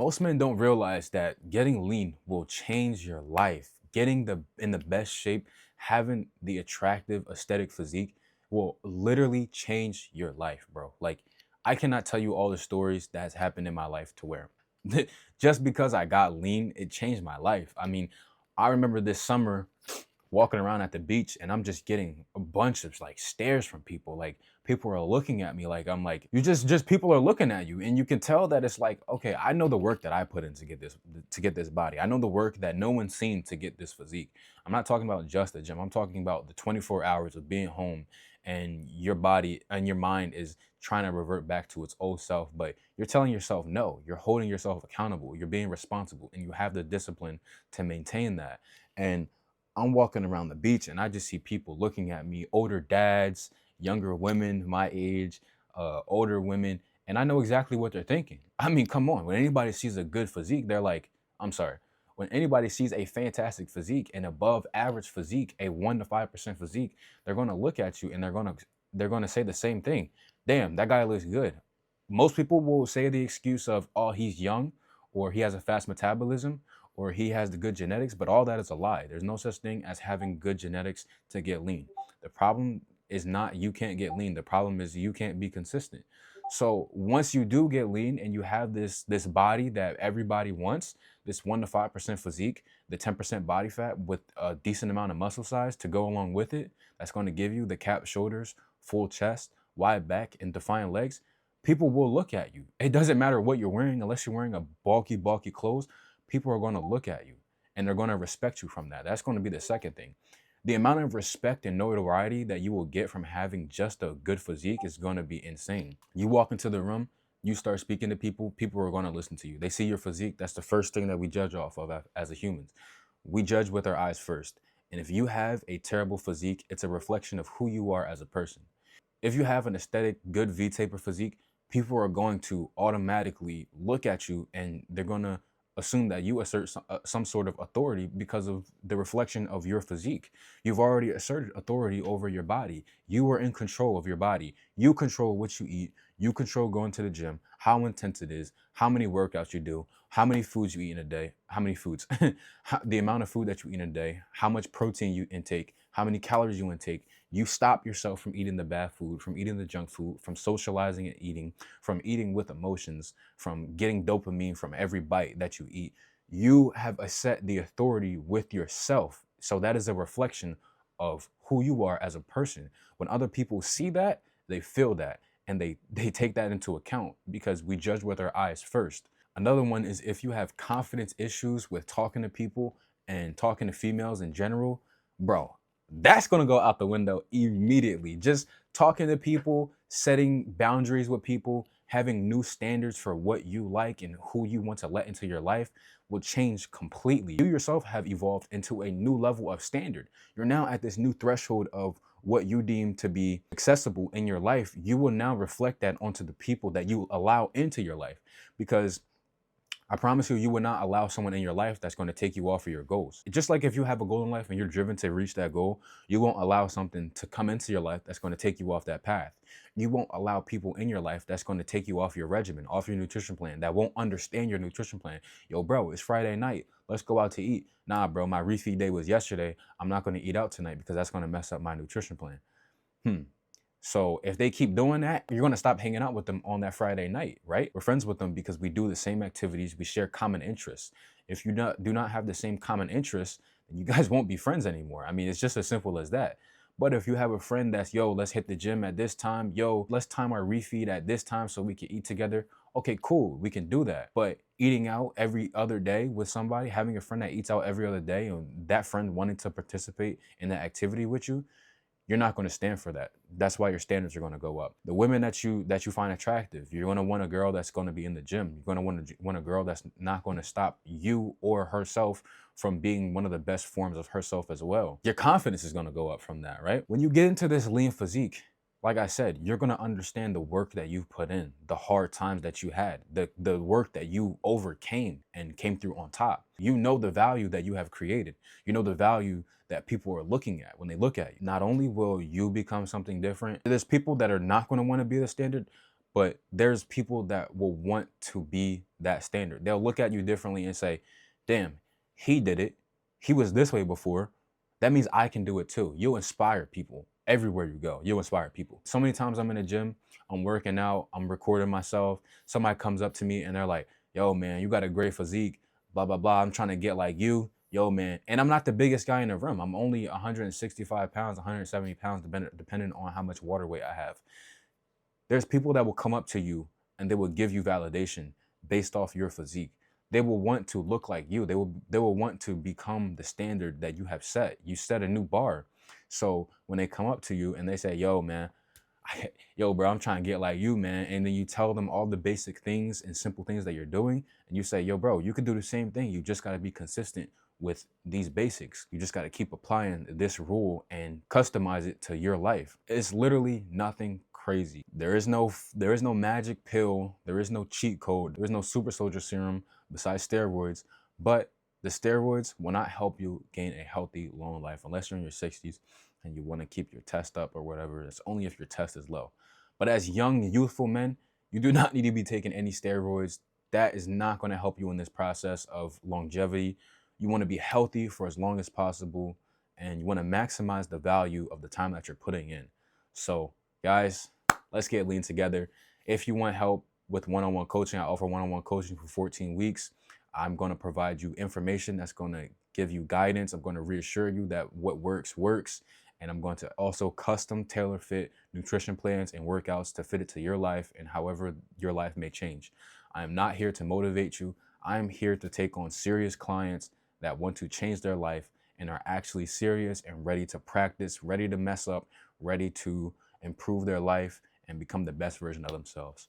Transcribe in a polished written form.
Most men don't realize that getting lean will change your life. Getting in the best shape, having the attractive aesthetic physique will literally change your life, bro. Like, I cannot tell you all the stories that's happened in my life to where just because I got lean, it changed my life. I mean, I remember this summer walking around at the beach and I'm just getting a bunch of like stares from people. Like people are looking at me like I'm like, you just people are looking at you. And you can tell that it's like, okay, I know the work that I put in to get this body. I know the work that no one's seen to get this physique. I'm not talking about just the gym. I'm talking about the 24 hours of being home and your body and your mind is trying to revert back to its old self, but you're telling yourself no, you're holding yourself accountable, you're being responsible, and you have the discipline to maintain that. And I'm walking around the beach and I just see people looking at me, older dads, younger women my age, older women, and I know exactly what they're thinking. I mean, come on, when anybody sees a good physique, they're like, I'm sorry. When anybody sees a fantastic physique, an above average physique, a 1 to 5% physique, they're gonna look at you and they're gonna say the same thing. Damn, that guy looks good. Most people will say the excuse of, oh, he's young or he has a fast metabolism or he has the good genetics, but all that is a lie. There's no such thing as having good genetics to get lean. The problem is not you can't get lean. The problem is you can't be consistent. So once you do get lean and you have this body that everybody wants, this 1 to 5% physique, the 10% body fat with a decent amount of muscle size to go along with it, that's going to give you the capped shoulders, full chest, wide back, and defined legs. People will look at you. It doesn't matter what you're wearing, unless you're wearing a bulky clothes, people are going to look at you and they're going to respect you from that. That's going to be the second thing. The amount of respect and notoriety that you will get from having just a good physique is going to be insane. You walk into the room, you start speaking to people, people are going to listen to you. They see your physique. That's the first thing that we judge off of as a humans. We judge with our eyes first. And if you have a terrible physique, it's a reflection of who you are as a person. If you have an aesthetic, good V-taper physique, people are going to automatically look at you and they're going to assume that you assert some sort of authority because of the reflection of your physique. You've already asserted authority over your body. You are in control of your body. You control what you eat. You control going to the gym, how intense it is, how many workouts you do, how many foods you eat in a day, how many foods, the amount of food that you eat in a day, how much protein you intake, how many calories you intake. You stop yourself from eating the bad food, from eating the junk food, from socializing and eating, from eating with emotions, from getting dopamine from every bite that you eat. You have set the authority with yourself. So that is a reflection of who you are as a person. When other people see that, they feel that and they take that into account because we judge with our eyes first. Another one is if you have confidence issues with talking to people and talking to females in general, bro, that's going to go out the window immediately. Just talking to people, setting boundaries with people, having new standards for what you like and who you want to let into your life will change completely. You yourself have evolved into a new level of standard. You're now at this new threshold of what you deem to be accessible in your life. You will now reflect that onto the people that you allow into your life because I promise you, you will not allow someone in your life that's going to take you off of your goals. Just like if you have a goal in life and you're driven to reach that goal, you won't allow something to come into your life that's going to take you off that path. You won't allow people in your life that's going to take you off your regimen, off your nutrition plan, that won't understand your nutrition plan. Yo, bro, it's Friday night. Let's go out to eat. Nah, bro, my refeed day was yesterday. I'm not going to eat out tonight because that's going to mess up my nutrition plan. So if they keep doing that, you're going to stop hanging out with them on that Friday night, right? We're friends with them because we do the same activities. We share common interests. If you do not have the same common interests, then you guys won't be friends anymore. I mean, it's just as simple as that. But if you have a friend that's, yo, let's hit the gym at this time. Yo, let's time our refeed at this time so we can eat together. Okay, cool. We can do that. But eating out every other day with somebody, having a friend that eats out every other day and that friend wanting to participate in that activity with you, you're not going to stand for that. That's why your standards are going to go up. The women that you find attractive, you're going to want a girl that's going to be in the gym. You're going to want a girl that's not going to stop you or herself from being one of the best forms of herself as well. Your confidence is going to go up from that, right? When you get into this lean physique, like I said, you're going to understand the work that you've put in, the hard times that you had, the work that you overcame and came through on top. You know the value that you have created. You know the value that people are looking at when they look at you. Not only will you become something different, there's people that are not going to want to be the standard, But there's people that will want to be that standard. They'll look at you differently and say, damn, he did it. He was this way before. That means I can do it too. You'll inspire people everywhere you go. You'll inspire people. So many times I'm in the gym, I'm working out, I'm recording myself. Somebody comes up to me and they're like, yo, man, you got a great physique, blah, blah, blah. I'm trying to get like you. Yo, man. And I'm not the biggest guy in the room. I'm only 165 pounds, 170 pounds, depending on how much water weight I have. There's people that will come up to you and they will give you validation based off your physique. They will want to look like you. They will want to become the standard that you have set. You set a new bar. So when they come up to you and they say, yo, man, yo, bro, I'm trying to get like you, man. And then you tell them all the basic things and simple things that you're doing. And you say, yo, bro, you can do the same thing. You just got to be consistent with these basics. You just got to keep applying this rule and customize it to your life. It's literally nothing crazy. There is no magic pill. There is no cheat code. There is no super soldier serum besides steroids. But the steroids will not help you gain a healthy, long life unless you're in your 60s and you want to keep your test up or whatever. It's only if your test is low. But as young, youthful men, you do not need to be taking any steroids. That is not going to help you in this process of longevity. You want to be healthy for as long as possible, and you want to maximize the value of the time that you're putting in. So, guys, let's get lean together. If you want help with one-on-one coaching, I offer one-on-one coaching for 14 weeks. I'm going to provide you information that's going to give you guidance. I'm going to reassure you that what works, works. And I'm going to also custom tailor fit nutrition plans and workouts to fit it to your life and however your life may change. I am not here to motivate you. I'm here to take on serious clients that want to change their life and are actually serious and ready to practice, ready to mess up, ready to improve their life and become the best version of themselves.